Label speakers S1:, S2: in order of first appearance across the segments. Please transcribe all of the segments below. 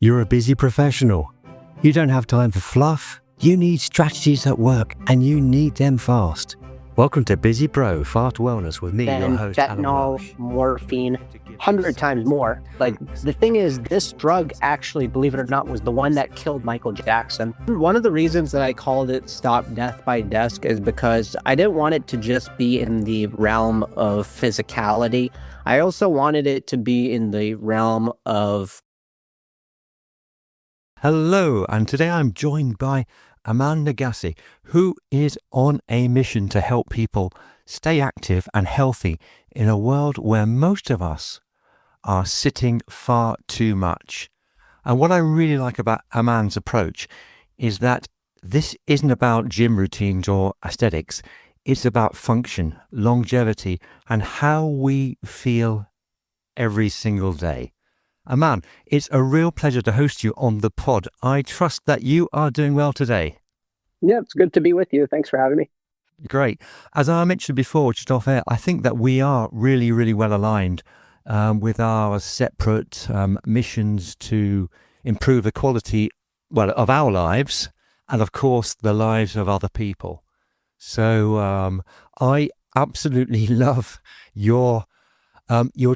S1: You're a busy professional. You don't have time for fluff. You need strategies that work, and you need them fast. Welcome to Busy Bro Fast Wellness with me, your host, Alan
S2: fentanyl,
S1: Welsh.
S2: morphine, 100 times more. Like, the thing is, this drug actually, believe it or not, was the one that killed Michael Jackson. One of the reasons that I called it Stop Death by Desk is because I didn't want it to just be in the realm of physicality. I also wanted it to be in the realm of...
S1: Hello, and today I'm joined by Aman Negassi, who is on a mission to help people stay active and healthy in a world where most of us are sitting far too much. And what I really like about Aman's approach is that this isn't about gym routines or aesthetics. It's about function, longevity, and how we feel every single day. Aman, it's a real pleasure to host you on the pod. I trust that you are doing well today.
S2: Yeah, it's good to be with you. Thanks for having me.
S1: Great. As I mentioned before, just off air, I think that we are really, really well aligned with our separate missions to improve the quality, of our lives and, of course, the lives of other people. So I absolutely love your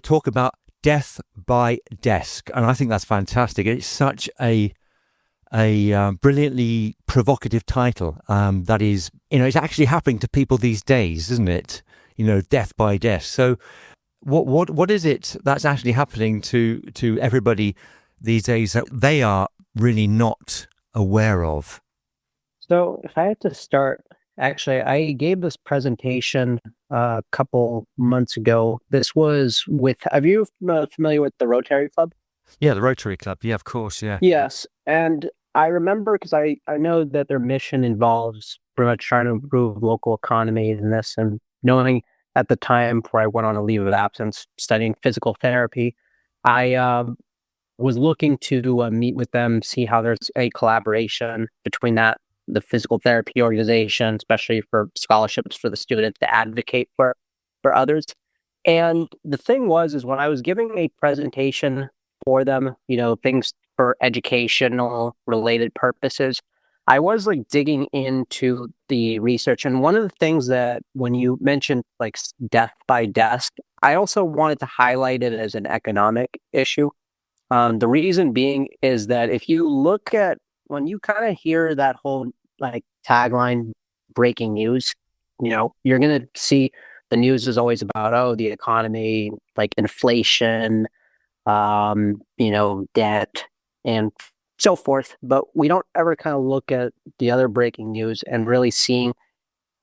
S1: talk about death by desk, and I think that's fantastic. It's such a brilliantly provocative title that is, it's actually happening to people these days, isn't it? Death by desk. So what is it that's actually happening to everybody these days that they are really not aware of?
S2: So if I had to start, actually, I gave this presentation a couple months ago. This was with, are you familiar with the Rotary Club?
S1: Yeah, the Rotary Club. Yeah, of course. Yeah.
S2: Yes. And I remember because I know that their mission involves pretty much trying to improve local economies and this, and knowing at the time before I went on a leave of absence studying physical therapy, I was looking to meet with them, see how there's a collaboration between the physical therapy organization, especially for scholarships for the students to advocate for others. And the thing is when I was giving a presentation for them, things for educational related purposes, I was like digging into the research. And one of the things that when you mentioned like death by desk, I also wanted to highlight it as an economic issue. The reason being is that if you look at when you kind of hear that whole like tagline breaking news, you're going to see the news is always about, the economy, like inflation, debt and so forth. But we don't ever kind of look at the other breaking news and really seeing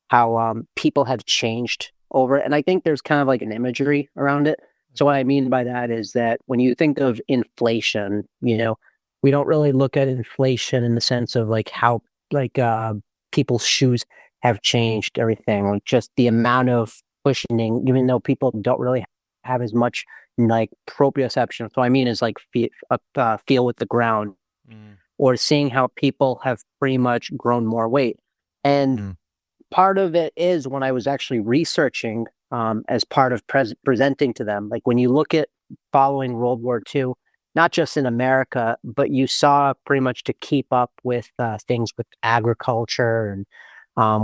S2: how people have changed over it. And I think there's kind of like an imagery around it. So what I mean by that is that when you think of inflation, we don't really look at inflation in the sense of like how people's shoes have changed everything, like just the amount of cushioning, even though people don't really have as much like proprioception. So I mean is like feel with the ground, or seeing how people have pretty much grown more weight. And part of it is when I was actually researching as part of presenting to them, like when you look at following World War II, not just in America, but you saw pretty much to keep up with things with agriculture and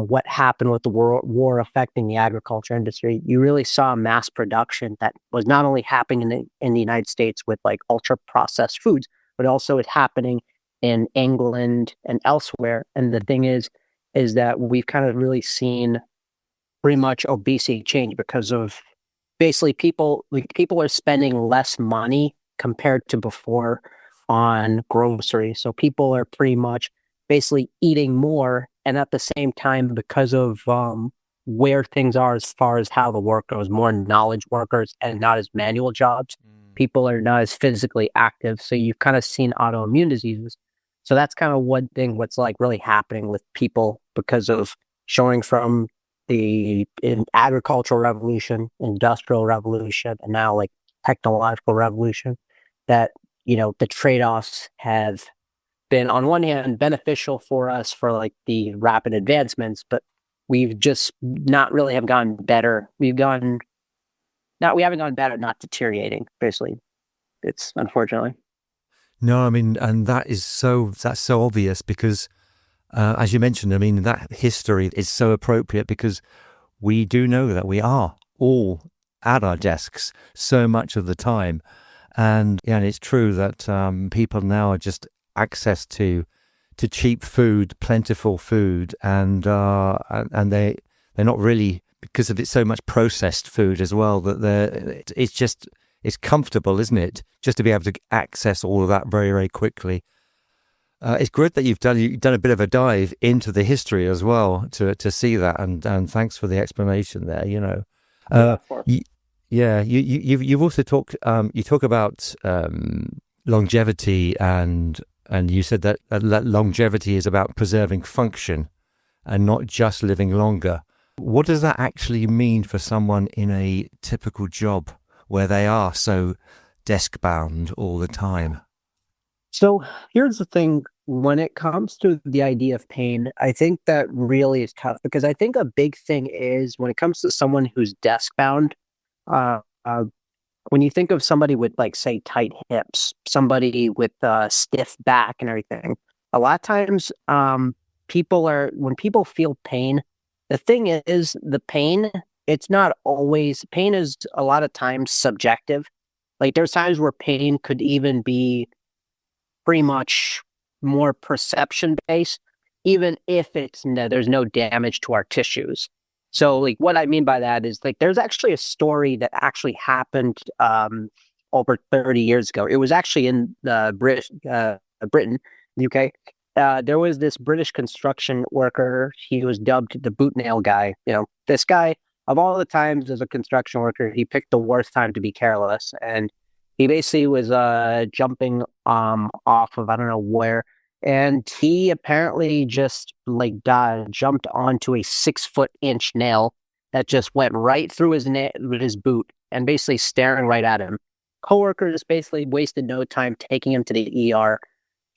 S2: what happened with the war affecting the agriculture industry, you really saw mass production that was not only happening in the United States with like ultra processed foods, but also it's happening in England and elsewhere. And the thing is that we've kind of really seen pretty much obesity change because of basically people are spending less money compared to before on groceries. So people are pretty much basically eating more. And at the same time, because of where things are as far as how the work goes, more knowledge workers and not as manual jobs, people are not as physically active. So you've kind of seen autoimmune diseases. So that's kind of one thing what's like really happening with people because of showing from the agricultural revolution, industrial revolution, and now like technological revolution, that, the trade-offs have been on one hand beneficial for us for like the rapid advancements, but we've just not really have gotten better. We haven't gone better, not deteriorating, basically. It's unfortunately.
S1: No, I mean, and that's so obvious because, as you mentioned, I mean, that history is so appropriate because we do know that we are all at our desks so much of the time. And yeah, and it's true that people now are just access to cheap food, plentiful food, and they're not really, because of it's so much processed food as well, that it's just it's comfortable, isn't it? Just to be able to access all of that very very quickly. It's good that you've done a bit of a dive into the history as well to see that, and thanks for the explanation there.
S2: Yeah,
S1: Uh,
S2: of course.
S1: you, yeah, you've also talked you talk about longevity, and you said that longevity is about preserving function and not just living longer. What does that actually mean for someone in a typical job where they are so desk bound all the time?
S2: So here's the thing. When it comes to the idea of pain, I think that really is tough because I think a big thing is when it comes to someone who's desk bound, uh, uh, when you think of somebody with, like, say, tight hips, somebody with stiff back and everything, a lot of times, when people feel pain, the thing is the pain, it's not always, pain is a lot of times subjective. Like, there's times where pain could even be pretty much more perception based, even if there's no damage to our tissues. So, like, what I mean by that is, like, there's actually a story that actually happened over 30 years ago. It was actually in Britain, UK. There was this British construction worker. He was dubbed the boot nail guy. This guy, of all the times as a construction worker, he picked the worst time to be careless, and he basically was jumping off of I don't know where, and he apparently just like jumped onto a 6-foot-inch nail that just went right through with his boot and basically staring right at him. Coworkers basically wasted no time taking him to the ER.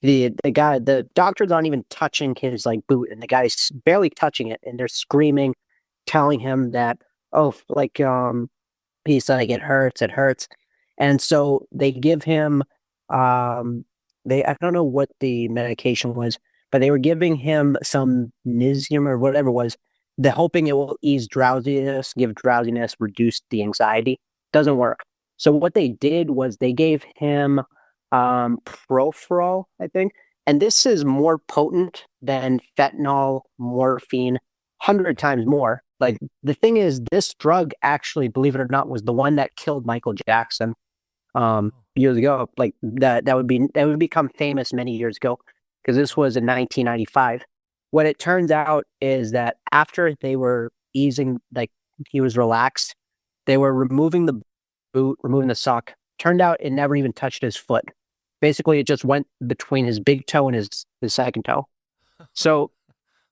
S2: The doctors aren't even touching his like boot, and the guy's barely touching it, and they're screaming, telling him that, oh, like he's like, it hurts. And so they give him, I don't know what the medication was, but they were giving him some Nisium or whatever it was, the hoping it will ease drowsiness, give drowsiness, reduce the anxiety. Doesn't work. So what they did was they gave him Proferol, I think. And this is more potent than fentanyl, morphine, 100 times more. Like, the thing is, this drug actually, believe it or not, was the one that killed Michael Jackson years ago. Like, that would become famous many years ago because this was in 1995. What it turns out is that after they were easing, like, he was relaxed, they were removing the boot, removing the sock. Turned out it never even touched his foot. Basically, it just went between his big toe and his second toe. So,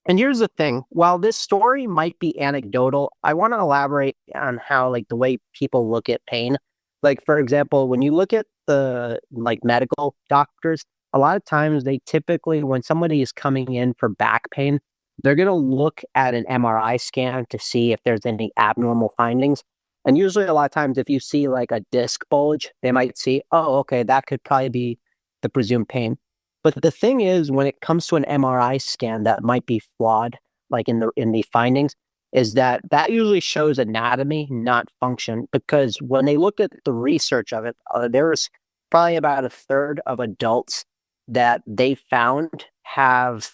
S2: and here's the thing, while this story might be anecdotal, I want to elaborate on how, like, the way people look at pain. Like, for example, when you look at the, like, medical doctors, a lot of times they typically, when somebody is coming in for back pain, they're going to look at an MRI scan to see if there's any abnormal findings. And usually a lot of times if you see like a disc bulge, they might see, oh, okay, that could probably be the presumed pain. But the thing is, when it comes to an MRI scan that might be flawed, like in the findings, is that that usually shows anatomy, not function. Because when they looked at the research of it, there was probably about a third of adults that they found have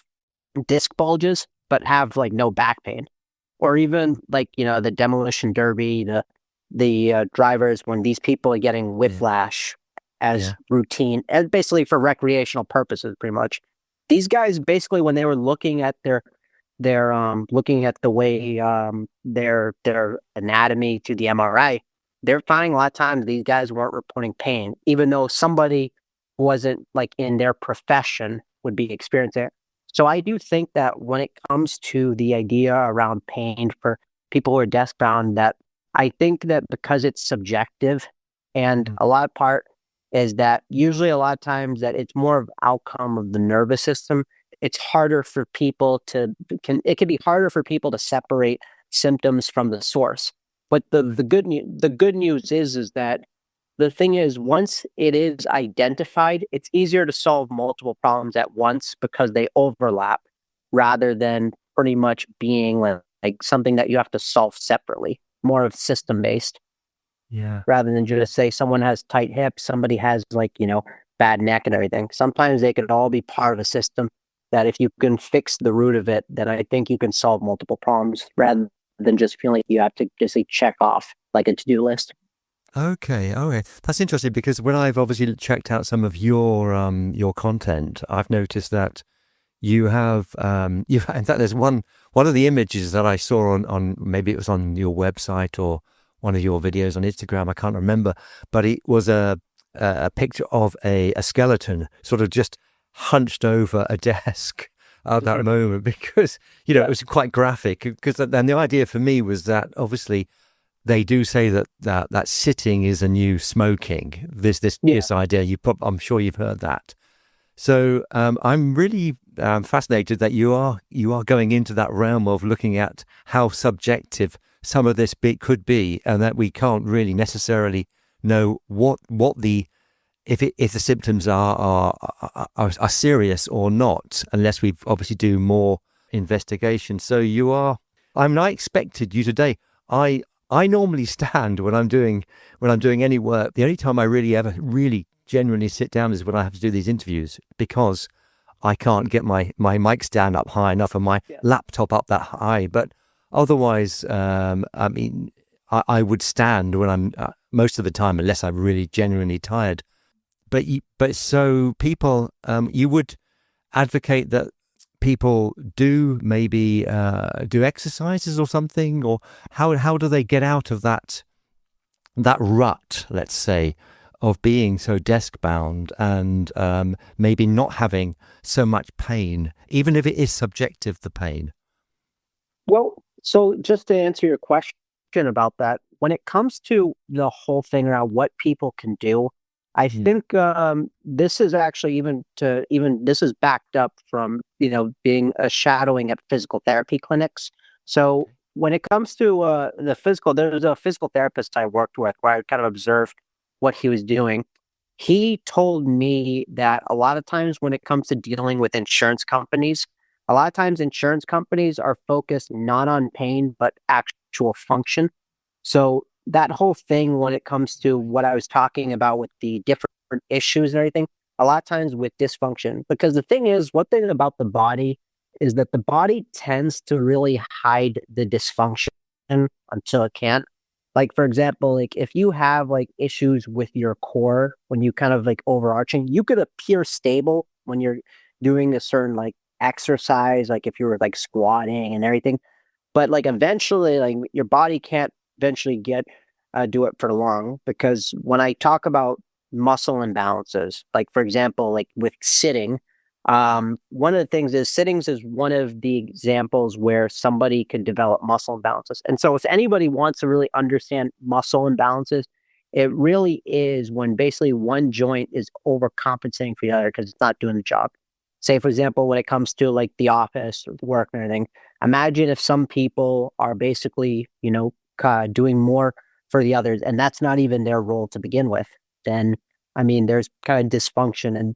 S2: disc bulges, but have like no back pain, or even like the demolition derby, the drivers, when these people are getting
S1: Yeah,
S2: whiplash as
S1: yeah,
S2: routine and basically for recreational purposes, pretty much. These guys basically, when they were looking at their looking at the way their anatomy to the MRI, they're finding a lot of times these guys weren't reporting pain, even though somebody wasn't like in their profession would be experiencing it. So I do think that when it comes to the idea around pain for people who are desk bound, that I think that because it's subjective, and
S1: mm,
S2: a lot of part is that usually a lot of times that it's more of outcome of the nervous system. It's harder for people it can be harder for people to separate symptoms from the source. But the good news is that the thing is, once it is identified, it's easier to solve multiple problems at once because they overlap rather than pretty much being like something that you have to solve separately, more of system based
S1: Yeah.
S2: rather than just say someone has tight hips, somebody has like, bad neck and everything. Sometimes they could all be part of a system that if you can fix the root of it, then I think you can solve multiple problems rather than just feeling like you have to just like check off like a to-do list.
S1: Okay, okay, that's interesting because when I've obviously checked out some of your content, I've noticed that you have you in fact there's one of the images that I saw on maybe it was on your website or one of your videos on Instagram, I can't remember, but it was a picture of a skeleton sort of just hunched over a desk at that
S2: Mhm.
S1: moment because it
S2: Yeah.
S1: was quite graphic because then the idea for me was that obviously they do say that sitting is a new smoking. There's this
S2: Yeah.
S1: this idea. I'm sure you've heard that. So I'm really fascinated that you are going into that realm of looking at how subjective some of this bit could be, and that we can't really necessarily know what the if the symptoms are serious or not, unless we obviously do more investigation. So I expected you today. I normally stand when I'm doing any work. The only time I really ever really genuinely sit down is when I have to do these interviews because I can't get my mic stand up high enough and my
S2: Yeah.
S1: laptop up that high. But otherwise, I mean, I would stand when I'm most of the time, unless I'm really genuinely tired. But so people, you would advocate that people do maybe do exercises or something, or how do they get out of that rut, let's say, of being so desk bound and maybe not having so much pain, even if it is subjective, the pain.
S2: Well, so just to answer your question about that, when it comes to the whole thing around what people can do, I
S1: Mm.
S2: think this is actually even this is backed up from being a shadowing at physical therapy clinics. So when it comes to the physical, there's a physical therapist I worked with where I kind of observed what he was doing. He told me that a lot of times when it comes to dealing with insurance companies, a lot of times insurance companies are focused not on pain, but actual function. So that whole thing when it comes to what I was talking about with the different issues and everything, a lot of times with dysfunction, because the thing is, one thing about the body is that the body tends to really hide the dysfunction until it can't. Like, for example, like if you have like issues with your core when you kind of like overarching, you could appear stable when you're doing a certain like exercise, like if you were like squatting and everything. But like eventually, like your body can't eventually get do it for long because when I talk about muscle imbalances, like for example, like with sitting, one of the things is sittings is one of the examples where somebody can develop muscle imbalances. And so, if anybody wants to really understand muscle imbalances, it really is when basically one joint is overcompensating for the other because it's not doing the job. Say, for example, when it comes to like the office or work and everything, imagine if some people are basically, doing more for the others, and that's not even their role to begin with. Then, I mean, there's kind of dysfunction, and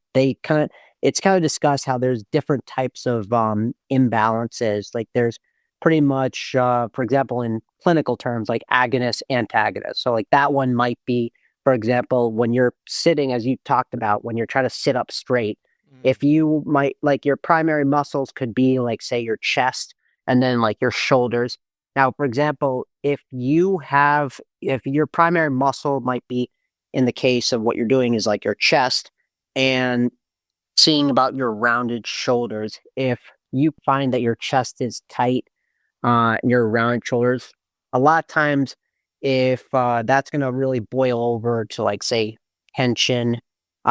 S2: it's kind of discussed how there's different types of imbalances. Like there's pretty much, for example, in clinical terms, like agonist, antagonist. So, like that one might be, for example, when you're sitting, as you talked about, when you're trying to sit up straight. If you might like your primary muscles could be like, say, your chest and then like your shoulders. Now, for example, if your primary muscle might be in the case of what you're doing is like your chest and seeing about your rounded shoulders, if you find that your chest is tight, and your rounded shoulders, a lot of times, if that's going to really boil over to like, say, tension,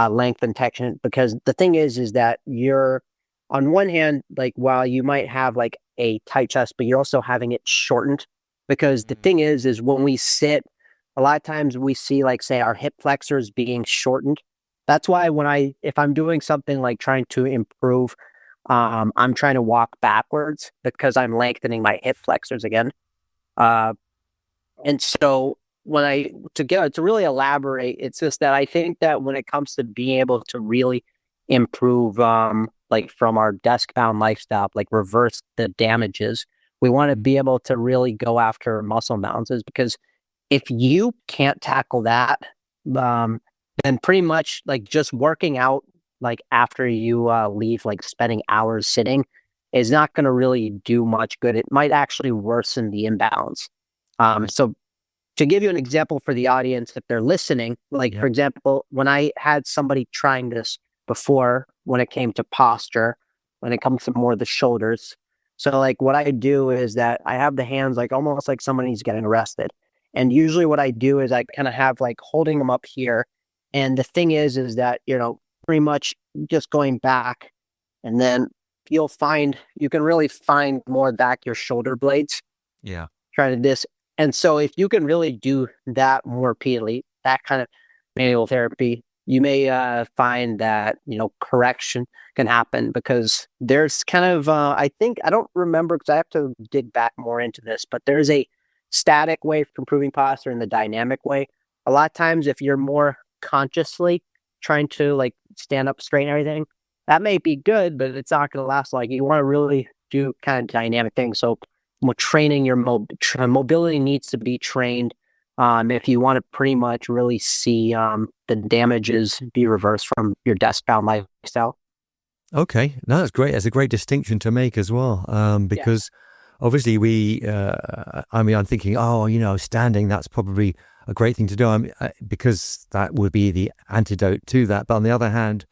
S2: length and tension, because the thing is that you're on one hand, like while you might have like a tight chest, but you're also having it shortened. Because the thing is when we sit, a lot of times we see like say our hip flexors being shortened. That's why if I'm doing something like trying to improve, I'm trying to walk backwards because I'm lengthening my hip flexors again. Uh, and so to really elaborate, it's just that I think that when it comes to being able to really improve, like from our desk bound lifestyle, like reverse the damages, we want to be able to really go after muscle imbalances, because if you can't tackle that, um, then pretty much like just working out, like after you leave, like spending hours sitting, is not going to really do much good. It might actually worsen the imbalance. So to give you an example for the audience, if they're listening, like for example, when I had somebody trying this before, when it came to posture, when it comes to more of the shoulders. So like what I do is that I have the hands like almost like somebody's getting arrested. And usually what I do is I kind of have like holding them up here. And the thing is that, pretty much just going back, and then you can really find more back your shoulder blades.
S1: Yeah.
S2: Trying to this. And so if you can really do that more repeatedly, that kind of manual therapy, you may find that, correction can happen, because there's kind of, I think, I don't remember because I have to dig back more into this, but there's a static way for improving posture and the dynamic way. A lot of times if you're more consciously trying to like stand up straight and everything, that may be good, but it's not going to last. Like you want to really do kind of dynamic things. So training your mobility needs to be trained if you want to pretty much really see the damages be reversed from your desk bound lifestyle.
S1: Okay, no, that's great. That's a great distinction to make as well, because obviously I'm thinking, standing, that's probably a great thing to do, because that would be the antidote to that. But on the other hand,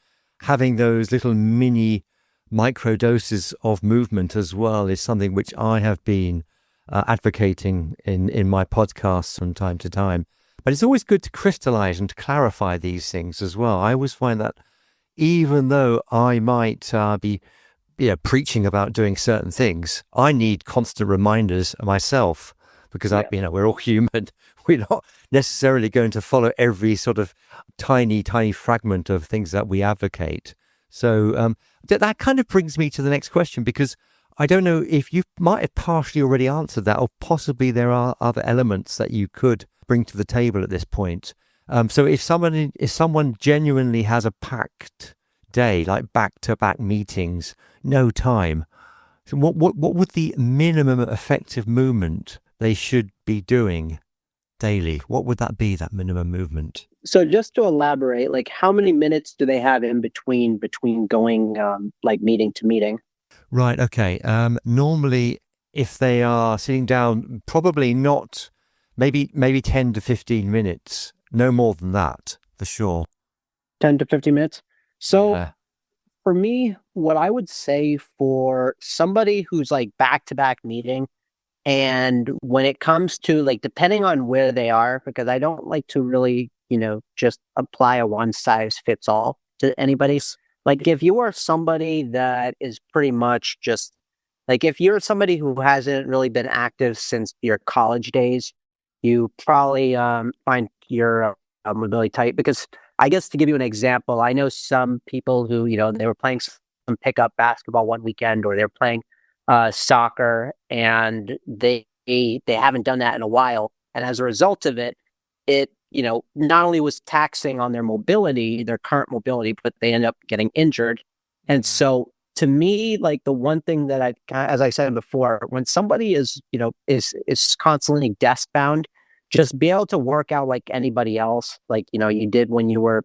S1: having those little mini micro doses of movement as well is something which I have been advocating in my podcasts from time to time. But it's always good to crystallize and to clarify these things as well. I always find that even though I might be preaching about doing certain things, I need constant reminders myself, because we're all human. We're not necessarily going to follow every sort of tiny fragment of things that we advocate. So that kind of brings me to the next question, because I don't know if you might have partially already answered that, or possibly there are other elements that you could bring to the table at this point. So if someone genuinely has a packed day, like back-to-back meetings, no time, so what would the minimum effective movement they should be doing daily? What would that be, that minimum movement?
S2: So just to elaborate, like how many minutes do they have in between going like meeting to meeting?
S1: Right. Okay. Normally, if they are sitting down, probably not. Maybe 10 to 15 minutes. No more than that, for sure.
S2: 10 to 15 minutes. So for me, what I would say for somebody who's like back-to-back meeting, and when it comes to like, depending on where they are, because I don't like to really, just apply a one size fits all to anybody's. Like if you are somebody that is pretty much just like, if you're somebody who hasn't really been active since your college days, you probably find your mobility tight. Because I guess to give you an example, I know some people who, they were playing some pickup basketball one weekend, or they're playing soccer, and they haven't done that in a while. And as a result of it, not only was taxing on their mobility, their current mobility, but they end up getting injured. And so to me, like the one thing that as I said before, when somebody is constantly desk bound, just be able to work out like anybody else, like, you did when you were,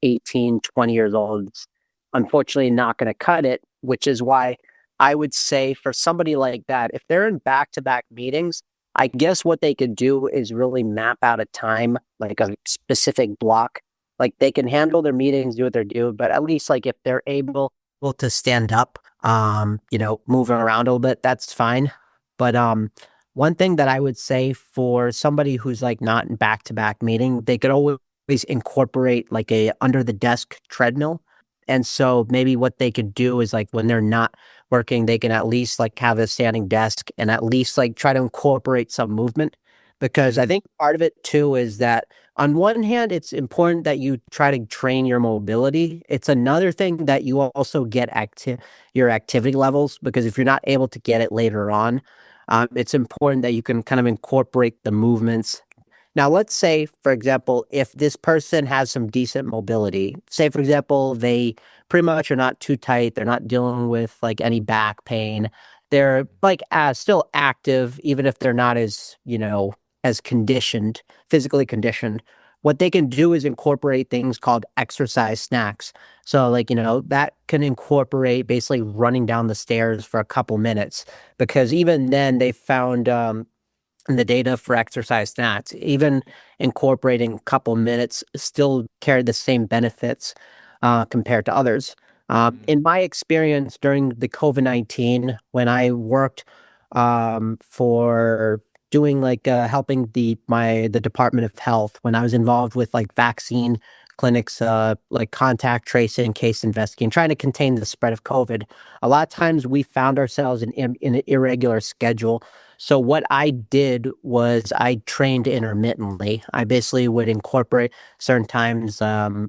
S2: 18, 20 years old. It's unfortunately not going to cut it, which is why I would say for somebody like that, if they're in back-to-back meetings, I guess what they could do is really map out a time, like a specific block. Like they can handle their meetings, do what they're doing, but at least like if they're able to stand up, moving around a little bit, that's fine. But one thing that I would say for somebody who's like not in back-to-back meeting, they could always incorporate like a under the desk treadmill. And so maybe what they could do is like when they're not working, they can at least like have a standing desk and at least like try to incorporate some movement. Because I think part of it too is that on one hand, it's important that you try to train your mobility. It's another thing that you also get your activity levels, because if you're not able to get it later on, it's important that you can kind of incorporate the movements Now, let's say, for example, if this person has some decent mobility, say, for example, they pretty much are not too tight, they're not dealing with like any back pain, they're like still active, even if they're not as, as conditioned, physically conditioned. What they can do is incorporate things called exercise snacks. So, like, that can incorporate basically running down the stairs for a couple minutes, because even then they found, and the data for exercise stats, even incorporating a couple minutes, still carry the same benefits compared to others. In my experience during the COVID-19, when I worked for doing like helping the Department of Health, when I was involved with like vaccine clinics, like contact tracing, case investigating, trying to contain the spread of COVID, a lot of times we found ourselves in an irregular schedule. So what I did was I trained intermittently. I basically would incorporate certain times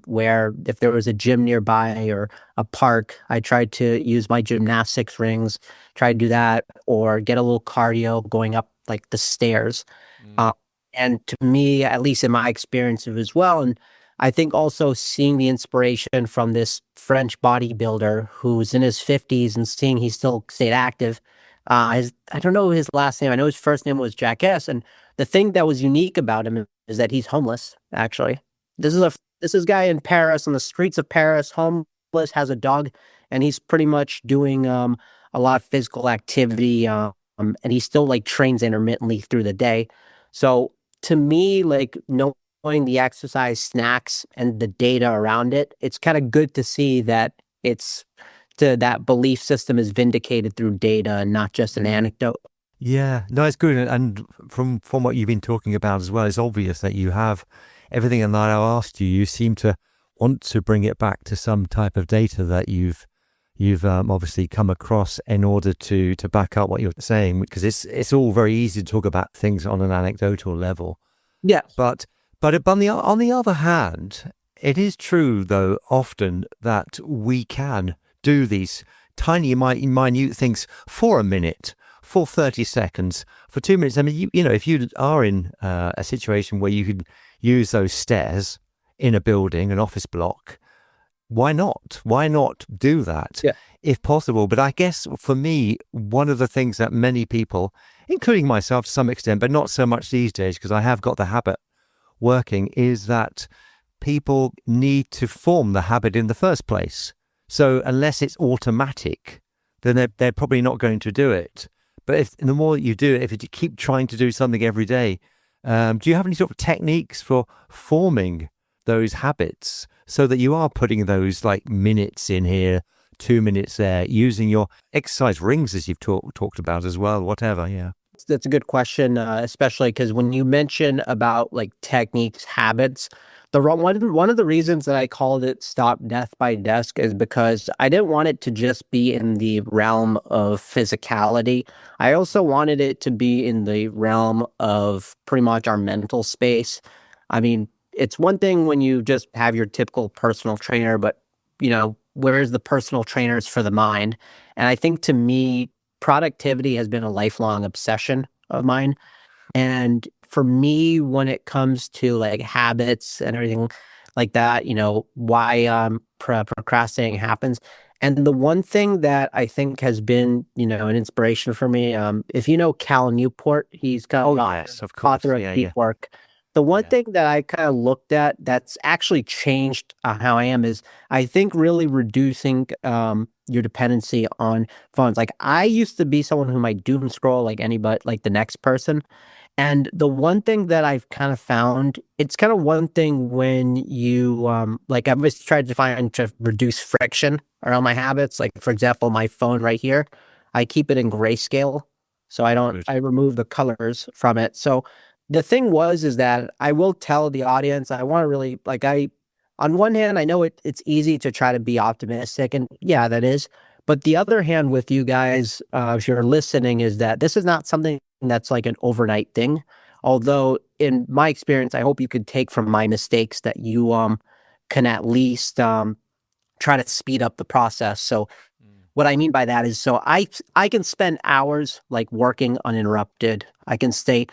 S2: where if there was a gym nearby or a park, I tried to use my gymnastics rings, try to do that, or get a little cardio going up like the stairs. Uh,
S1: Mm.
S2: and to me, at least in my experience as well, and I think also seeing the inspiration from this French bodybuilder who's in his 50s and seeing he still stayed active. I don't know his last name. I know his first name was Jack S. And the thing that was unique about him is that he's homeless, actually. This is a guy in Paris, on the streets of Paris, homeless, has a dog, and he's pretty much doing a lot of physical activity. And he still like trains intermittently through the day. So to me, like knowing the exercise snacks and the data around it, it's kind of good to see that it's that belief system is vindicated through data and not just an anecdote.
S1: Yeah, no, it's good. And from what you've been talking about as well, it's obvious that you have everything that I asked you. You seem to want to bring it back to some type of data that you've obviously come across in order to back up what you're saying, because it's all very easy to talk about things on an anecdotal level.
S2: Yeah.
S1: But on the other hand, it is true though often that we can do these tiny minute things for a minute, for 30 seconds, for 2 minutes. I mean, if you are in a situation where you could use those stairs in a building, an office block, why not? Why not do that
S2: Yeah.
S1: if possible? But I guess for me, one of the things that many people, including myself to some extent, but not so much these days because I have got the habit working, is that people need to form the habit in the first place. So unless it's automatic, then they're probably not going to do it. But if the more you do it, if you keep trying to do something every day, do you have any sort of techniques for forming those habits so that you are putting those like minutes in here, 2 minutes there, using your exercise rings as you've talked about as well, whatever? Yeah.
S2: That's a good question, especially because when you mention about like techniques, habits, one of the reasons that I called it "Stop Death by Desk" is because I didn't want it to just be in the realm of physicality. I also wanted it to be in the realm of pretty much our mental space. I mean, it's one thing when you just have your typical personal trainer, but where's the personal trainers for the mind? And I think to me, productivity has been a lifelong obsession of mine. And for me, when it comes to like habits and everything like that, why procrastinating happens. And the one thing that I think has been, an inspiration for me, if you know Cal Newport, he's got
S1: Oh yes, of course.
S2: author of
S1: Yeah,
S2: Deep
S1: yeah,
S2: Work. The one
S1: yeah.
S2: thing that I kind of looked at that's actually changed how I am is I think really reducing your dependency on phones. Like I used to be someone who might doom scroll like anybody, like the next person. And the one thing that I've kind of found, it's kind of one thing when you like I've always tried to find to reduce friction around my habits. Like for example, my phone right here, I keep it in grayscale. So
S1: Good.
S2: I remove the colors from it. So the thing is that I will tell the audience, I want to really like on one hand, I know it's easy to try to be optimistic, and yeah, that is. But the other hand with you guys, if you're listening, is that this is not something that's like an overnight thing. Although in my experience, I hope you could take from my mistakes that you can at least try to speed up the process. So
S1: Mm.
S2: what I mean by that is, so I can spend hours like working uninterrupted. I can stay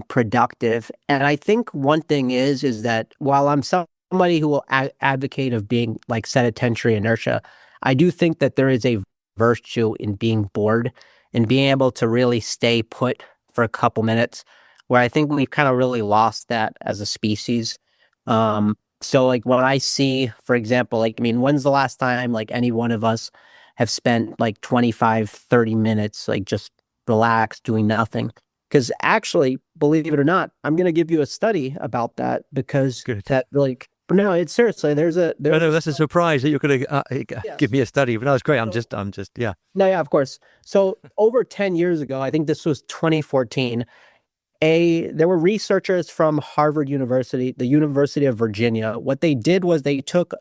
S2: productive. And I think one thing is that while I'm somebody who will advocate of being like sedentary inertia, I do think that there is a virtue in being bored and being able to really stay put for a couple minutes, where I think we've kind of really lost that as a species. So like when I see, for example, like, I mean, when's the last time like any one of us have spent like 25, 30 minutes, like just relaxed, doing nothing? Because actually, believe it or not, I'm going to give you a study about that, because
S1: Good.
S2: that really, no, it's seriously,
S1: No, no, that's a surprise that you're going to
S2: yes.
S1: give me a study. But no, it's great. I'm
S2: So,
S1: just, yeah.
S2: no, yeah, of course. So over 10 years ago, I think this was 2014, there were researchers from Harvard University, the University of Virginia. What they did was they took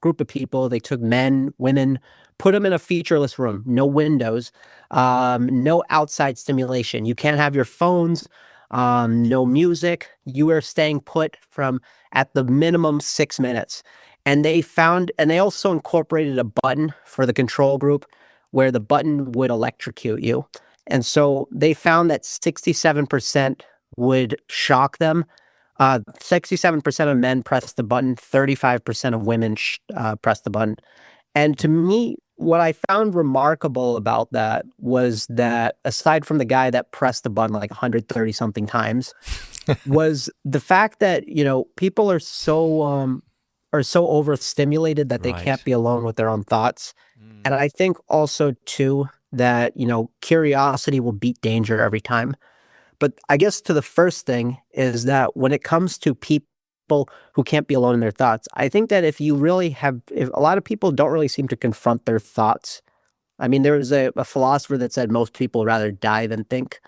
S2: group of people, they took men, women, put them in a featureless room, no windows, no outside stimulation. You can't have your phones, no music. You are staying put from at the minimum 6 minutes. And they found, and they also incorporated a button for the control group where the button would electrocute you. And so they found that 67% would shock them. 67% of men pressed the button, 35% of women pressed the button. And to me, what I found remarkable about that was that aside from the guy that pressed the button like 130 something times, was the fact that, you know, people are so overstimulated that they
S1: Right.
S2: can't be alone with their own thoughts. And I think also too that, you know, curiosity will beat danger every time. But I guess to the first thing is that when it comes to people who can't be alone in their thoughts, I think that if a lot of people don't really seem to confront their thoughts. I mean, there was a philosopher that said most people rather die than think,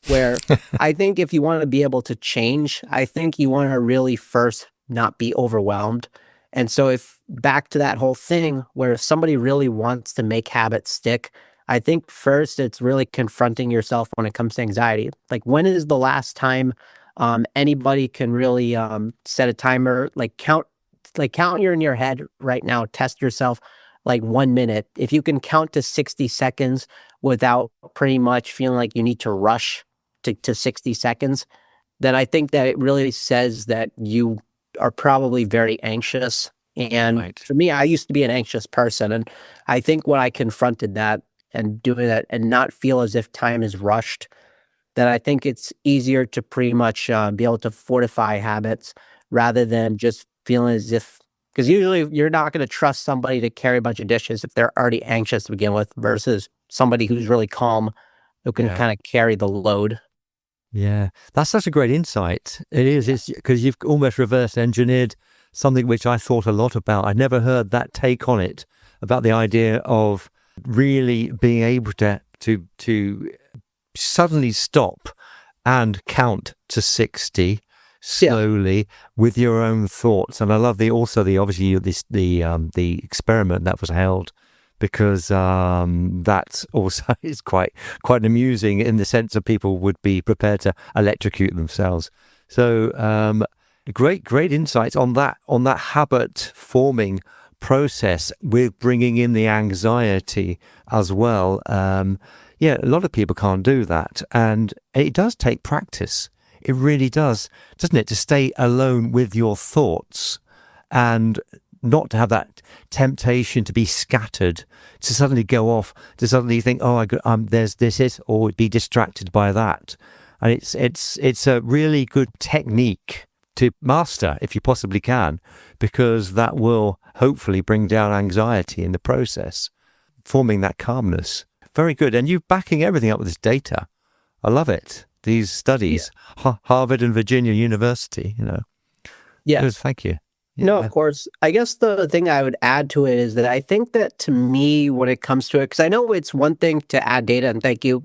S2: where I think if you want to be able to change, I think you want to really first not be overwhelmed. And so if back to that whole thing where if somebody really wants to make habits stick, I think first it's really confronting yourself when it comes to anxiety. Like when is the last time anybody can really set a timer, count you're in your head right now, test yourself like 1 minute. If you can count to 60 seconds without pretty much feeling like you need to rush to 60 seconds, then I think that it really says that you are probably very anxious. And
S1: Right.
S2: for me, I used to be an anxious person. And I think when I confronted that and doing that and not feel as if time is rushed, that I think it's easier to pretty much be able to fortify habits rather than just feeling as if, because usually you're not going to trust somebody to carry a bunch of dishes if they're already anxious to begin with versus somebody who's really calm who can
S1: Yeah.
S2: kind of carry the load.
S1: Yeah, that's such a great insight. It is. It's because you've almost reverse engineered something which I thought a lot about. I'd never heard that take on it, about the idea of really being able to suddenly stop and count to 60 slowly with your own thoughts. And I love the experiment that was held, because that also is quite amusing in the sense that people would be prepared to electrocute themselves. So great insights on that habit forming process with bringing in the anxiety as well. Yeah, a lot of people can't do that, and it does take practice. It really does, doesn't it, to stay alone with your thoughts and not to have that temptation to be scattered, to suddenly go off, to suddenly think, oh, there's this, or be distracted by that. And it's a really good technique to master if you possibly can, because that will hopefully bring down anxiety in the process, forming that calmness. Very good. And you're backing everything up with this data. I love it. These studies, Harvard and Virginia University, you know.
S2: Yeah.
S1: Good, thank you.
S2: No, of course. I guess the thing I would add to it is that I think that to me, when it comes to it, because I know it's one thing to add data, and thank you,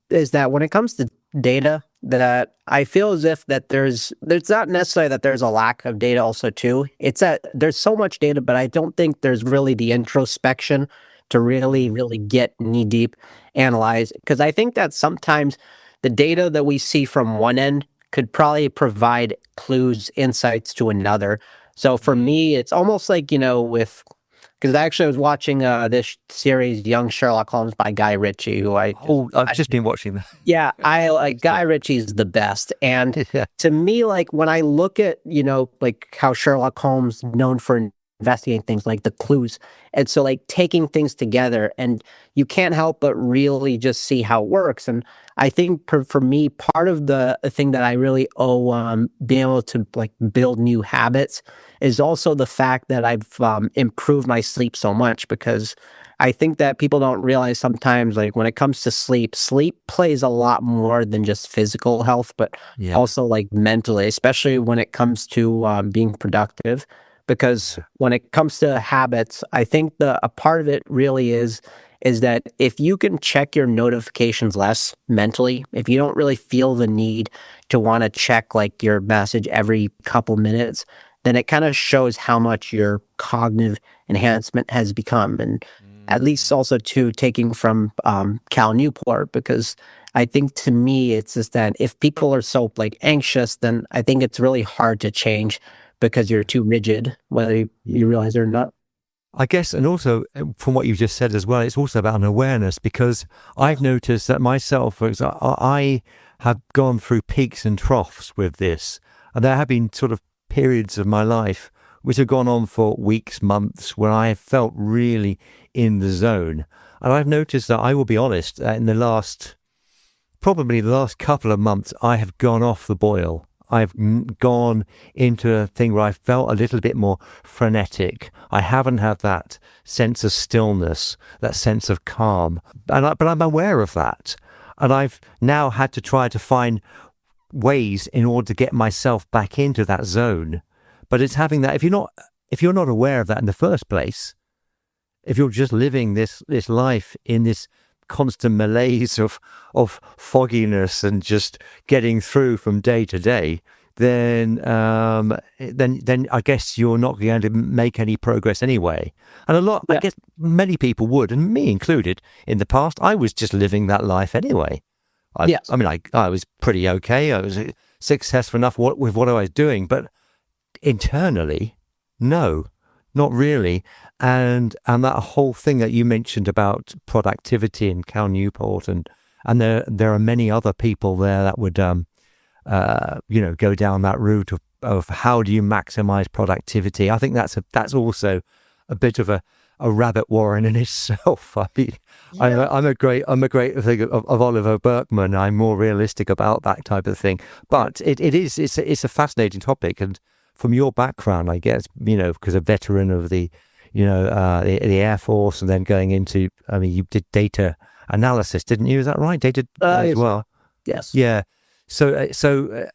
S2: is that when it comes to data, that I feel as if that there's not necessarily that there's a lack of data also too. It's that there's so much data, but I don't think there's really the introspection to really, really get knee deep, analyze. Because I think that sometimes the data that we see from one end could probably provide clues, insights to another. So for me, it's almost like, you know, with because actually I was watching this series, Young Sherlock Holmes by Guy Ritchie, who
S1: I've just been watching that.
S2: yeah, I like Guy Ritchie's the best. And
S1: Yeah.
S2: to me, like when I look at, like how Sherlock Holmes known for investigating things like the clues. And so like taking things together and you can't help but really just see how it works. And I think for me, part of the thing that I really owe being able to like build new habits is also the fact that I've improved my sleep so much, because I think that people don't realize sometimes, like when it comes to sleep, sleep plays a lot more than just physical health, but
S1: Yeah.
S2: also like mentally, especially when it comes to being productive. Because when it comes to habits, I think a part of it really is that if you can check your notifications less mentally, if you don't really feel the need to want to check like your message every couple minutes, then it kind of shows how much your cognitive enhancement has become. And at least also too taking from Cal Newport, because I think to me it's just that if people are so like anxious, then I think it's really hard to change because you're too rigid, whether you realize it or not.
S1: I guess, and also from what you've just said as well, it's also about an awareness, because I've noticed that myself, for example, I have gone through peaks and troughs with this, and there have been sort of periods of my life which have gone on for weeks, months, where I have felt really in the zone. And I've noticed that, I will be honest, probably the last couple of months, I have gone off the boil. I've gone into a thing where I felt a little bit more frenetic. I haven't had that sense of stillness, that sense of calm. But I'm aware of that. And I've now had to try to find ways in order to get myself back into that zone. But it's having that, if you're not aware of that in the first place, if you're just living this life in this constant malaise of fogginess and just getting through from day to day, then I guess you're not going to make any progress anyway. And I guess many people would, and me included, in the past, I was just living that life anyway. I mean, I was pretty okay. I was successful enough with what I was doing, but internally, no, not really. And that whole thing that you mentioned about productivity in Cal Newport, and there are many other people there that would go down that route of how do you maximize productivity. I think that's also a bit of a rabbit warren in itself. I mean, I'm a great thing of Oliver Burkeman. I'm more realistic about that type of thing, but it's a fascinating topic. And from your background, I guess, because a veteran of the Air Force, and then going into, I mean, you did data analysis, didn't you? Is that right? Data as well.
S2: Yes.
S1: Yeah. So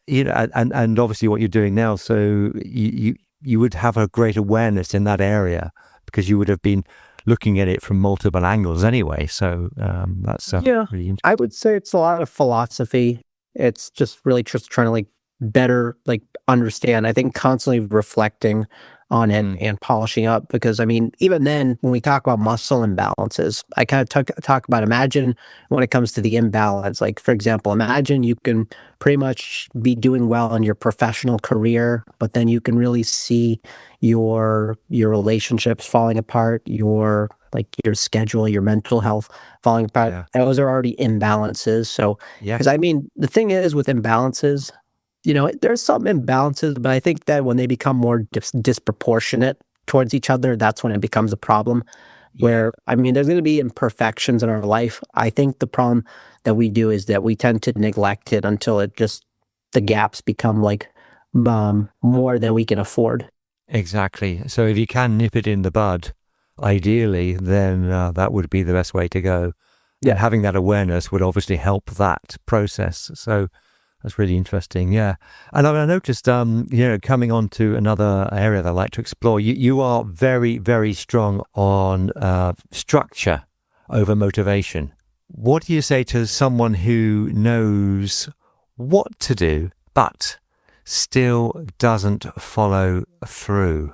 S1: and obviously what you're doing now, so you would have a great awareness in that area, because you would have been looking at it from multiple angles anyway. So that's really interesting.
S2: I would say it's a lot of philosophy. It's just really just trying to like better like understand. I think constantly reflecting on it and polishing up, because I mean, even then when we talk about muscle imbalances, I kind of talk about, imagine when it comes to the imbalance, like for example, imagine you can pretty much be doing well in your professional career, but then you can really see your relationships falling apart, your schedule, your mental health falling apart.
S1: Yeah.
S2: Those are already imbalances. So, because I mean, the thing is with imbalances, there's some imbalances, but I think that when they become more disproportionate towards each other, that's when it becomes a problem. Where, I mean, there's going to be imperfections in our life. I think the problem that we do is that we tend to neglect it until the gaps become like more than we can afford.
S1: Exactly. So if you can nip it in the bud, ideally, then that would be the best way to go. Yeah. And having that awareness would obviously help that process. So that's really interesting, yeah. And I noticed, coming on to another area that I like to explore, you are very, very strong on structure over motivation. What do you say to someone who knows what to do, but still doesn't follow through?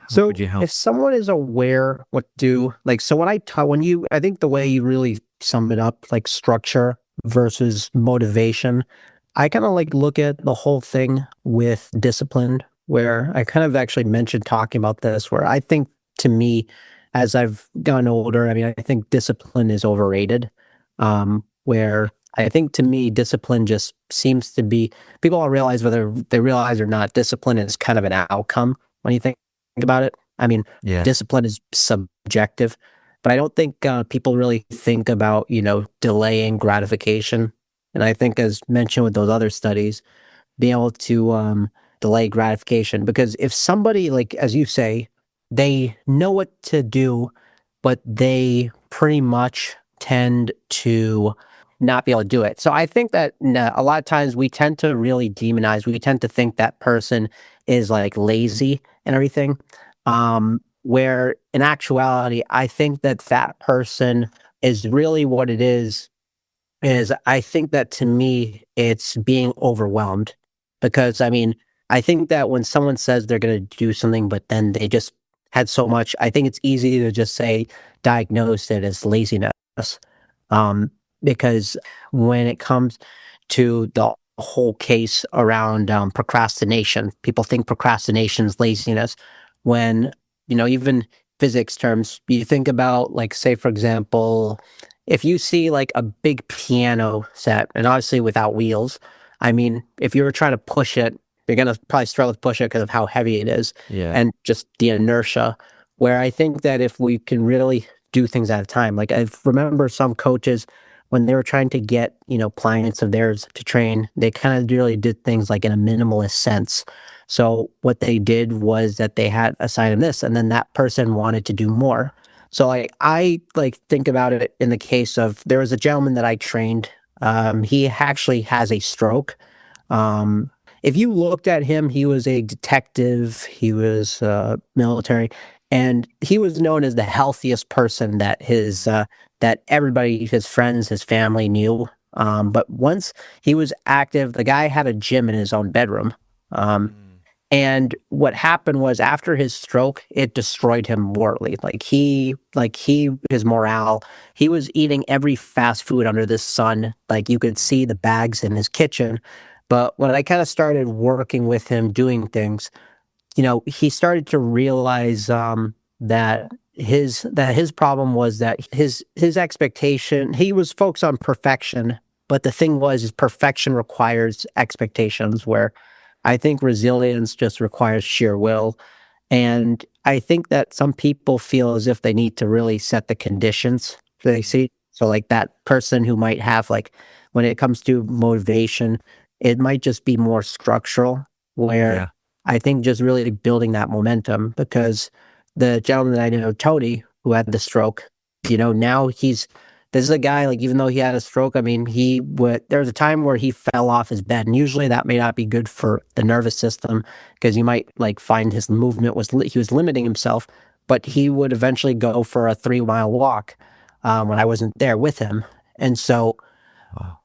S2: So if someone is aware what to do, like, so I think the way you really sum it up, like structure versus motivation, I kind of like look at the whole thing with discipline, where I kind of actually mentioned talking about this, where I think to me, as I've gotten older, I mean, I think discipline is overrated. Where I think to me, discipline just seems to be people don't realize whether they realize or not, discipline is kind of an outcome when you think about it. I mean,
S1: Yes.
S2: discipline is subjective, but I don't think people really think about, delaying gratification. And I think, as mentioned with those other studies, being able to delay gratification. Because if somebody, like, as you say, they know what to do, but they pretty much tend to not be able to do it. So I think that a lot of times we tend to really demonize, we tend to think that person is like lazy and everything. Where in actuality, I think that that person is really what it is I think that to me, it's being overwhelmed because I mean, I think that when someone says they're going to do something, but then they just had so much, I think it's easy to just say, diagnose it as laziness. Um, because when it comes to the whole case around procrastination, people think procrastination is laziness. When, even physics terms, you think about, like, say, for example, if you see like a big piano set, and obviously without wheels, I mean, if you were trying to push it, you're gonna probably struggle to push it because of how heavy it is
S1: Yeah.
S2: and just the inertia. Where I think that if we can really do things at a time, like I remember some coaches when they were trying to get clients of theirs to train, they kind of really did things like in a minimalist sense. So what they did was that they had assigned them this, and then that person wanted to do more. So I think about it in the case of there was a gentleman that I trained. He actually has a stroke. Um, if you looked at him, he was a detective. He was military, and he was known as the healthiest person that that everybody, his friends, his family knew. But once he was active, the guy had a gym in his own bedroom. Um,
S1: Mm.
S2: and what happened was after his stroke, it destroyed him morally. His morale, he was eating every fast food under the sun. Like you could see the bags in his kitchen. But when I kind of started working with him doing things, he started to realize that his problem was that his expectation, he was focused on perfection, but the thing was is perfection requires expectations where I think resilience just requires sheer will. And I think that some people feel as if they need to really set the conditions they
S1: Mm.
S2: see. So like that person who might have like when it comes to motivation, it might just be more structural where
S1: Yeah.
S2: I think just really building that momentum because the gentleman that I know, Tony, who had the stroke, now this is a guy, like, even though he had a stroke, I mean, there was a time where he fell off his bed. And usually that may not be good for the nervous system because you might like find his movement he was limiting himself, but he would eventually go for a 3 mile walk when I wasn't there with him. And so,
S1: Wow.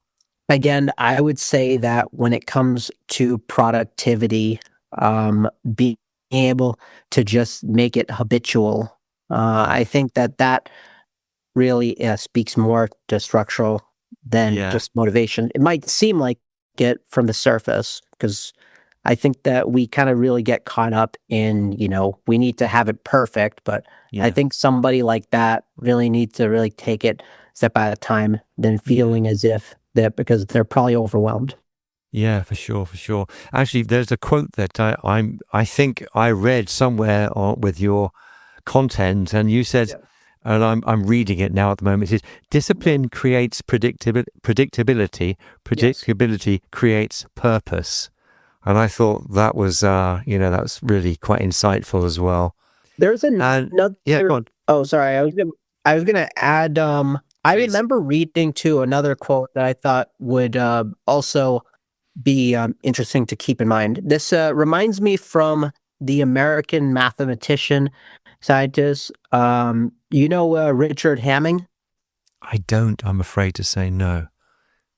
S2: again, I would say that when it comes to productivity, being able to just make it habitual, I think that really speaks more to structural than
S1: Yeah.
S2: just motivation. It might seem like it from the surface because I think that we kind of really get caught up in, we need to have it perfect. But I
S1: Yeah.
S2: think somebody like that really needs to really take it step at a time than
S1: Yeah.
S2: feeling as if that because they're probably overwhelmed.
S1: Yeah, for sure, for sure. Actually, there's a quote that I think I read somewhere with your content, and you said,
S2: Yeah.
S1: and I'm reading it now at the moment. It says, "Discipline creates predictability.
S2: Yes.
S1: Predictability creates purpose." And I thought that was, that's really quite insightful as well.
S2: There's
S1: And yeah,
S2: another.
S1: go on,
S2: Oh, sorry. I was gonna add. I
S1: please.
S2: remember reading too another quote that I thought would also be interesting to keep in mind. This reminds me from the American mathematician scientist. Richard Hamming.
S1: I don't. I'm afraid to say no.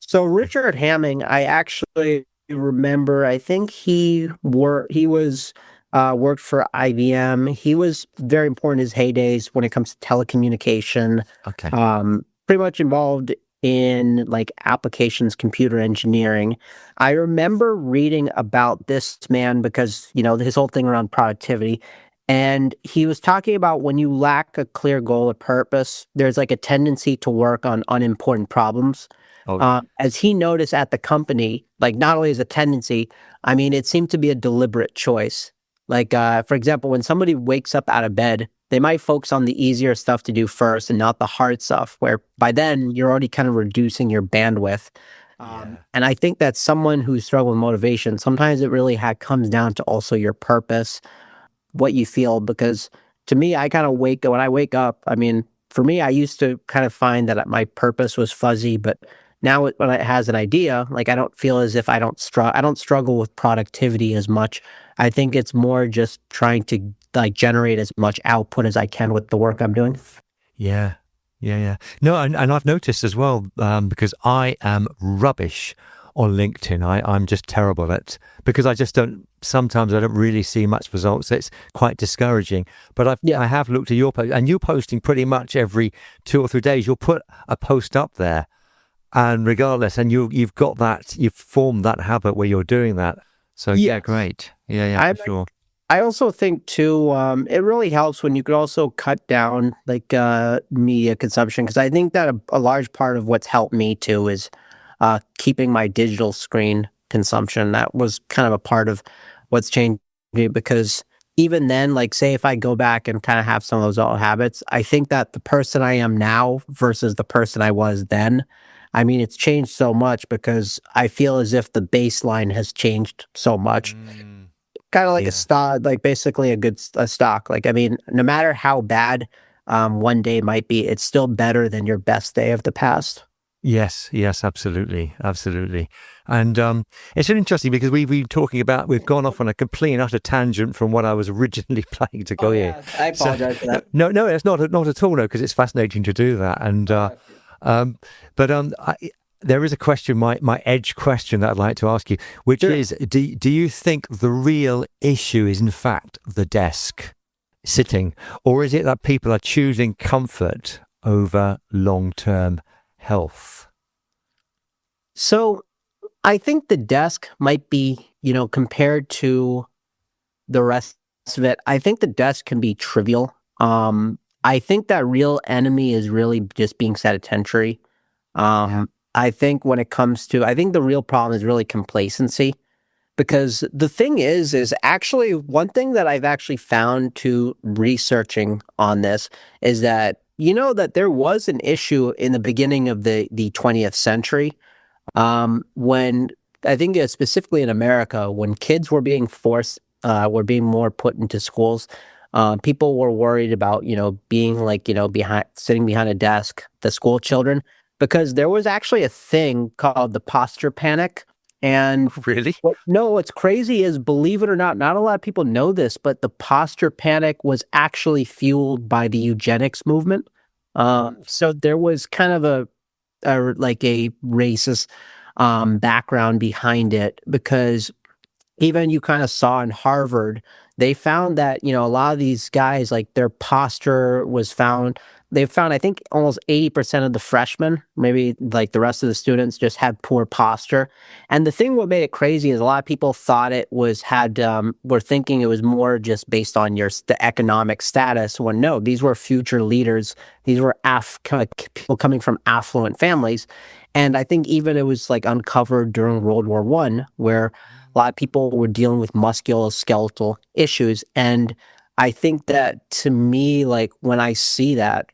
S2: So Richard Hamming, I actually remember. I think he was worked for IBM. He was very important in his heydays when it comes to telecommunication.
S1: Okay.
S2: Pretty much involved in like applications computer engineering. I remember reading about this man because his whole thing around productivity. And he was talking about when you lack a clear goal or purpose, there's like a tendency to work on unimportant problems.
S1: Oh,
S2: As he noticed at the company, like not only is a tendency, I mean, it seemed to be a deliberate choice. Like, for example, when somebody wakes up out of bed, they might focus on the easier stuff to do first and not the hard stuff, where by then you're already kind of reducing your bandwidth.
S1: yeah.
S2: And I think that someone who's struggling with motivation, sometimes it really comes down to also your purpose, what you feel. Because to me, I kind of when I wake up, I mean, for me, I used to kind of find that my purpose was fuzzy, but now when it has an idea, like I don't feel as if I don't struggle with productivity as much. I think it's more just trying to like generate as much output as I can with the work I'm doing.
S1: Yeah, yeah. No, and I've noticed as well, because I am rubbish on LinkedIn. I'm just terrible at, because I just don't, sometimes I don't really see much results. It's quite discouraging. But
S2: Yeah.
S1: I have looked at your post, and you're posting pretty much every 2 or 3 days. You'll put a post up there, and regardless, and you've got that, you've formed that habit where you're doing that. So yeah,
S2: Yeah.
S1: great. Yeah,
S2: I
S1: for sure.
S2: I also think too, it really helps when you could also cut down like media consumption, because I think that a large part of what's helped me too is keeping my digital screen consumption. That was kind of a part of what's changed me, because even then, like say if I go back and kind of have some of those old habits, I think that the person I am now versus the person I was then, I mean, it's changed so much because I feel as if the baseline has changed so much.
S1: Mm,
S2: Kind of like a
S1: yeah.
S2: stock, like basically a stock. Like, I mean, no matter how bad one day might be, it's still better than your best day of the past.
S1: Yes, absolutely. And it's interesting because we've been talking about, we've gone off on a complete and utter tangent from what I was originally planning to
S2: Oh
S1: go here.
S2: yeah, I
S1: So
S2: apologize for that.
S1: no, it's not at all, no, because it's fascinating to do that. And um, but there is a question, my edge question that I'd like to ask you, which
S2: Sure.
S1: is, do you think the real issue is in fact the desk sitting, or is it that people are choosing comfort over long-term health?
S2: So I think the desk might be, compared to the rest of it, I think the desk can be trivial. I think that real enemy is really just being sedentary.
S1: Yeah.
S2: I think when it comes to, I think the real problem is really complacency. Because the thing is actually one thing that I've actually found to researching on this is that, that there was an issue in the beginning of the 20th century, when I think specifically in America, when kids were being were being more put into schools, people were worried about, being like, sitting behind a desk, the school children, because there was actually a thing called the posture panic. And
S1: Really?
S2: what's crazy is, believe it or not a lot of people know this, but the posture panic was actually fueled by the eugenics movement. So there was kind of like a racist background behind it, because even you kind of saw in Harvard, they found that, a lot of these guys, like their posture was found. They found, I think, almost 80% of the freshmen, maybe like the rest of the students, just had poor posture. And the thing what made it crazy is a lot of people thought it was were thinking it was more just based on the economic status. When no, these were future leaders. These were people coming from affluent families. And I think even it was like uncovered during World War I, where a lot of people were dealing with musculoskeletal issues. And I think that to me, like when I see that,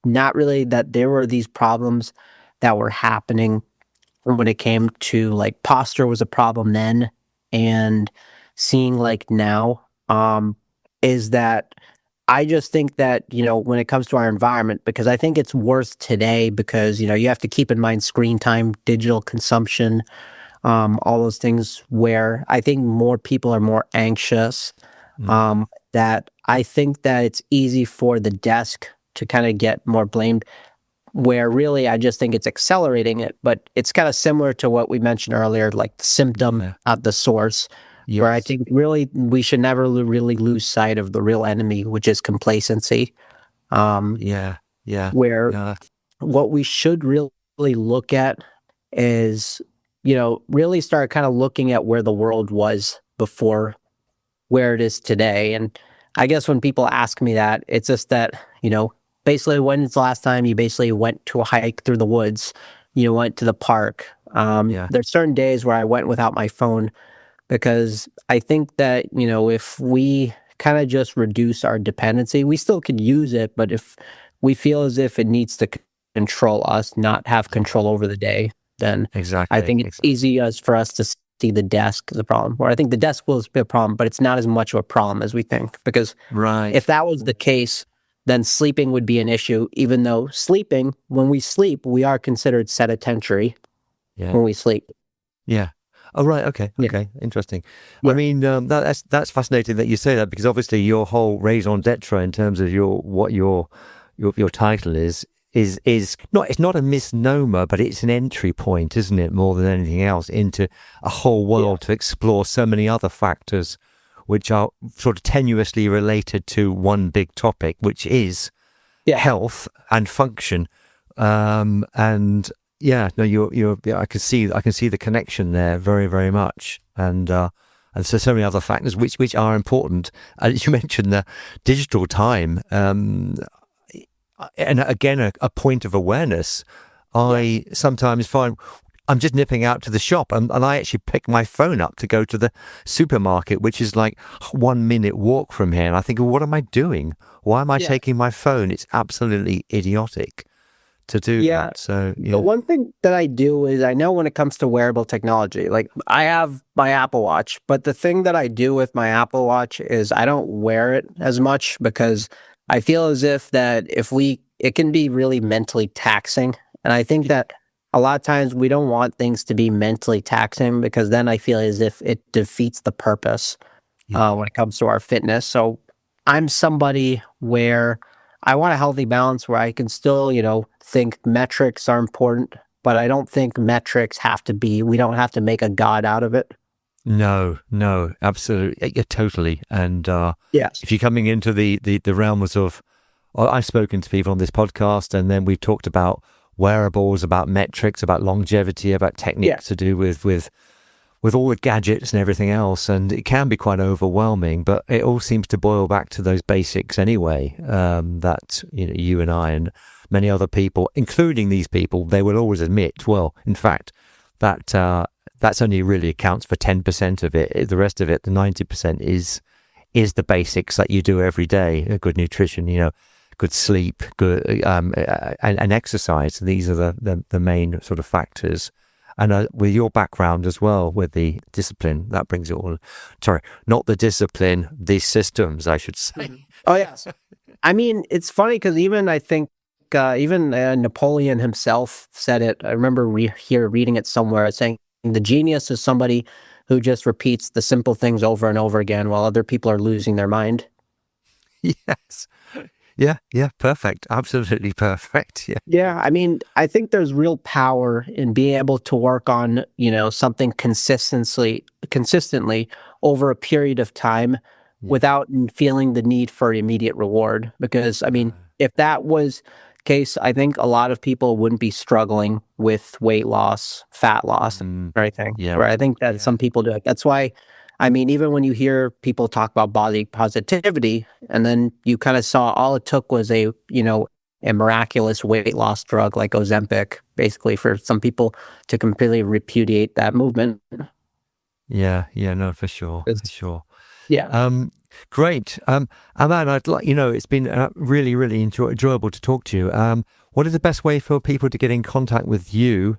S2: not really that there were these problems that were happening when it came to like posture was a problem then, and seeing like now, is that I just think that, when it comes to our environment, because I think it's worse today because, you have to keep in mind screen time, digital consumption, all those things where I think more people are more anxious.
S1: Mm.
S2: That I think that it's easy for the desk to kind of get more blamed, where really I just think it's accelerating it. But it's kind of similar to what we mentioned earlier, like the symptom
S1: Yeah.
S2: at the source, where I
S1: Yes.
S2: think really we should never really lose sight of the real enemy, which is complacency. Um,
S1: Yeah. Yeah.
S2: where
S1: Yeah.
S2: what we should really look at is, really start kind of looking at where the world was before where it is today. And I guess when people ask me that, it's just that, basically when's the last time you basically went to a hike through the woods, went to the park.
S1: Yeah,
S2: There's certain days where I went without my phone because I think that, if we kind of just reduce our dependency, we still could use it, but if we feel as if it needs to control us, not have control over the day, then I
S1: exactly.
S2: think it's easy as for us to see the desk as a problem. Or I think the desk will be a problem, but it's not as much of a problem as we think. Because if
S1: Right.
S2: that was the case, then sleeping would be an issue, even though when we sleep, we are considered sedentary
S1: Yeah.
S2: when we sleep.
S1: Yeah. Oh, right. Okay.
S2: Yeah.
S1: Okay. Interesting. I
S2: Yeah.
S1: mean, that's fascinating that you say that, because obviously your whole raison d'etre in terms of your title is not, it's not a misnomer, but it's an entry point, isn't it? More than anything else, into a whole
S2: Yeah.
S1: world to explore so many other factors, which are sort of tenuously related to one big topic, which is
S2: Yeah.
S1: health and function. And yeah, no, yeah, I can see the connection there very, very much. And so many other factors which are important. As you mentioned, the digital time, and again, a point of awareness. I sometimes find I'm just nipping out to the shop, and I actually pick my phone up to go to the supermarket, which is like 1 minute walk from here. And I think, well, what am I doing? Why am I
S2: Yeah.
S1: taking my phone? It's absolutely idiotic to do
S2: Yeah.
S1: that. So
S2: The
S1: yeah,
S2: one thing that I do is I know when it comes to wearable technology, like I have my Apple Watch, but the thing that I do with my Apple Watch is I don't wear it as much because I feel as if it can be really mentally taxing. And I think that a lot of times we don't want things to be mentally taxing because then I feel as if it defeats the purpose
S1: yeah,
S2: when it comes to our fitness. So I'm somebody where I want a healthy balance where I can still, think metrics are important, but I don't think metrics we don't have to make a god out of it.
S1: no, absolutely, yeah, totally. And
S2: Yes.
S1: if you're coming into the realms of, I've spoken to people on this podcast, and then we've talked about wearables, about metrics, about longevity, about
S2: Yeah.
S1: techniques to do with all the gadgets and everything else, and it can be quite overwhelming. But it all seems to boil back to those basics anyway. That you and I and many other people, including these people, they will always admit. Well, in fact, that's only really accounts for 10% of it. The rest of it, the 90%, is the basics that you do every day. Good nutrition, good sleep, good and exercise. These are the main sort of factors. And with your background as well, with the discipline, that brings it all. Sorry, not the discipline, the systems, I should say.
S2: Oh, yes. I mean, it's funny because I think even Napoleon himself said it. I remember reading it somewhere saying the genius is somebody who just repeats the simple things over and over again while other people are losing their mind.
S1: Yes. Yeah, perfect. Absolutely perfect. Yeah.
S2: Yeah, I mean, I think there's real power in being able to work on, something consistently over a period of time
S1: Yeah.
S2: without feeling the need for immediate reward. Because, I mean, if that was the case, I think a lot of people wouldn't be struggling with weight loss, fat loss,
S1: Mm,
S2: or anything.
S1: yeah.
S2: Right? I think that
S1: Yeah.
S2: some people do it. That's why, I mean, even when you hear people talk about body positivity, and then you kind of saw all it took was a miraculous weight loss drug like Ozempic, basically for some people to completely repudiate that movement.
S1: Yeah. No, for sure. For
S2: It's,
S1: sure.
S2: yeah.
S1: Great. Aman, I'd like, it's been really, really enjoyable to talk to you. What is the best way for people to get in contact with you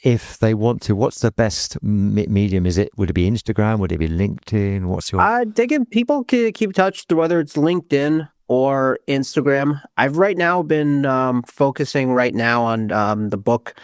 S1: if they want to? What's the best medium? Would it be Instagram? Would it be LinkedIn? What's your?
S2: People can keep in touch through whether it's LinkedIn or Instagram. I've right now been focusing right now on the book.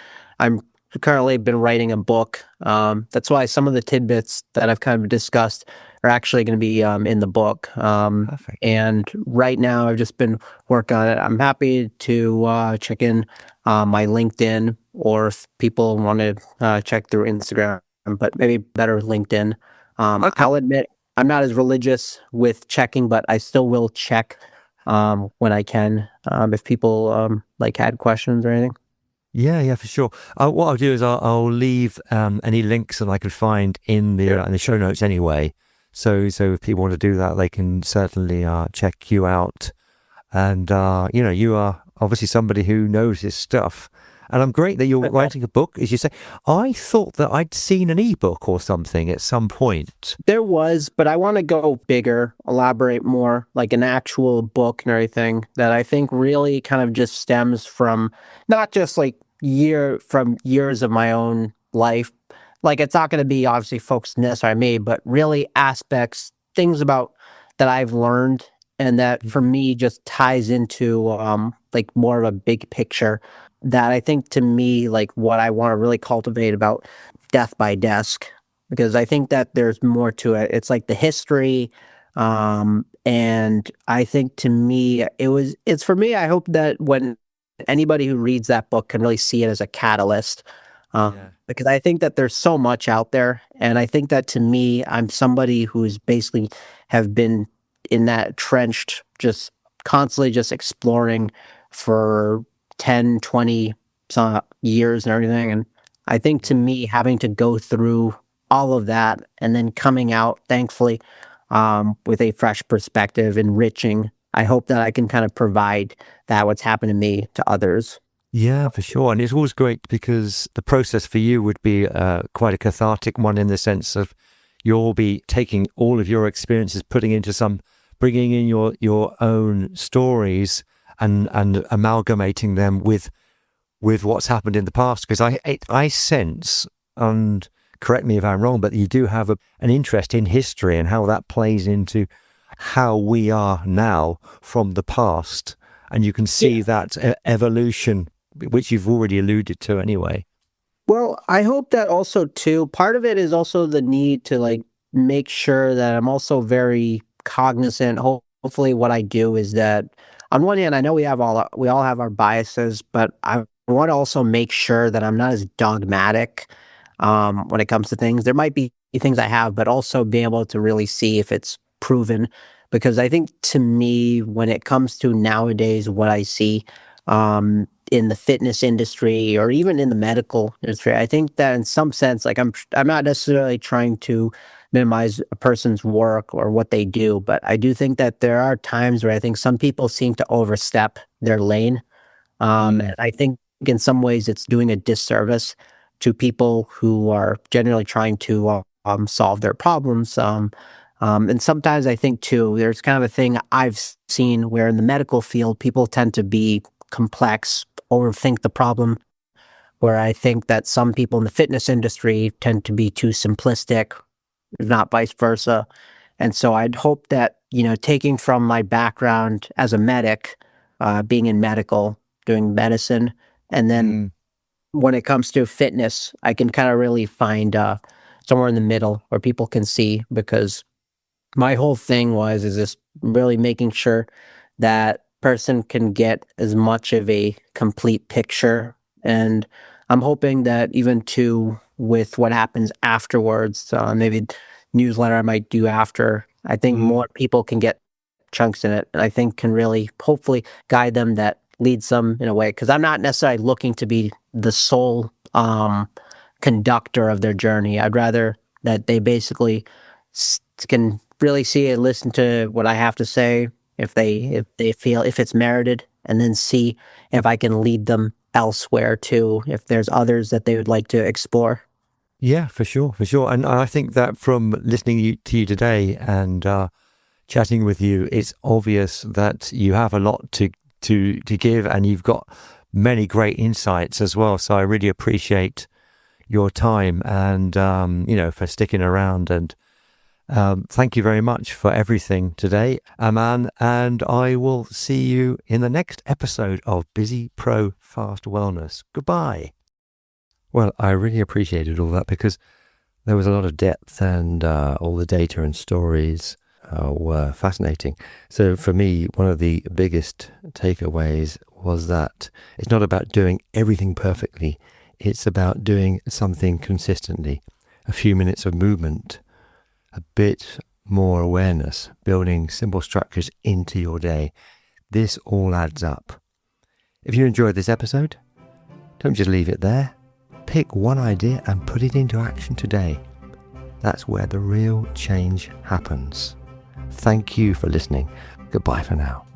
S2: I'm currently been writing a book. That's why some of the tidbits that I've kind of discussed are actually going to be in the book.
S1: Perfect.
S2: And right now I've just been working on it. I'm happy to check in my LinkedIn, or if people want to check through Instagram, but maybe better LinkedIn.
S1: Okay.
S2: I'll admit I'm not as religious with checking, but I still will check when I can if people had questions or anything.
S1: Yeah, for sure. What I'll do is I'll leave any links that I could find in the show notes anyway, So if people want to do that, they can certainly check you out. And, you are obviously somebody who knows his stuff. And I'm great that you're writing a book, as you say. I thought that I'd seen an ebook or something at some point.
S2: There was, but I want to go bigger, elaborate more, like an actual book and everything that I think really kind of just stems from not just like years of my own life. Like it's not going to be obviously focused necessarily on me, but really aspects, things about that I've learned and that for me just ties into like more of a big picture that I think to me like what I want to really cultivate about Death by Desk because I think that there's more to it. It's like the history, and I think to me it's for me. I hope that when anybody who reads that book can really see it as a catalyst, because I think that there's so much out there, and I think that to me, I'm somebody who's basically have been in that trenched, just constantly just exploring for 10, 20 years and everything. And I think to me, having to go through all of that and then coming out, thankfully, with a fresh perspective, enriching, I hope that I can kind of provide that what's happened to me to others.
S1: Yeah, for sure. And it's always great because the process for you would be quite a cathartic one in the sense of you'll be taking all of your experiences, bringing in your own stories and amalgamating them with what's happened in the past. Because I sense, and correct me if I'm wrong, but you do have an interest in history and how that plays into how we are now from the past. And you can see that evolution, which you've already alluded to anyway.
S2: Well, I hope that also too, part of it is also the need to like make sure that I'm also very cognizant. Hopefully what I do is that on one hand, I know we all have our biases, but I want to also make sure that I'm not as dogmatic when it comes to things. There might be things I have, but also being able to really see if it's proven. Because I think to me, when it comes to nowadays, what I see in the fitness industry or even in the medical industry, I think that in some sense, like I'm not necessarily trying to minimize a person's work or what they do, but I do think that there are times where I think some people seem to overstep their lane. And I think in some ways it's doing a disservice to people who are generally trying to solve their problems. And sometimes I think too, there's kind of a thing I've seen where in the medical field, people tend to be complex, overthink the problem, where I think that some people in the fitness industry tend to be too simplistic, if not vice versa. And so I'd hope that, taking from my background as a medic, being in medical, doing medicine, and then when it comes to fitness, I can kind of really find somewhere in the middle where people can see, because my whole thing is just really making sure that person can get as much of a complete picture. And I'm hoping that even too with what happens afterwards, maybe newsletter I might do after, I think more people can get chunks in it, and I think can really hopefully guide them, that leads them in a way, because I'm not necessarily looking to be the sole conductor of their journey. I'd rather that they basically can really see and listen to what I have to say, if they feel if it's merited, and then see if I can lead them elsewhere too, if there's others that they would like to explore.
S1: Yeah, for sure. And I think that from listening to you today and chatting with you, it's obvious that you have a lot to give, and you've got many great insights as well. So I really appreciate your time and for sticking around, and thank you very much for everything today, Aman, and I will see you in the next episode of Busy Pro Fast Wellness. Goodbye. Well, I really appreciated all that because there was a lot of depth, and all the data and stories were fascinating. So for me, one of the biggest takeaways was that it's not about doing everything perfectly. It's about doing something consistently. A few minutes of movement, a bit more awareness, building simple structures into your day. This all adds up. If you enjoyed this episode, don't just leave it there. Pick one idea and put it into action today. That's where the real change happens. Thank you for listening. Goodbye for now.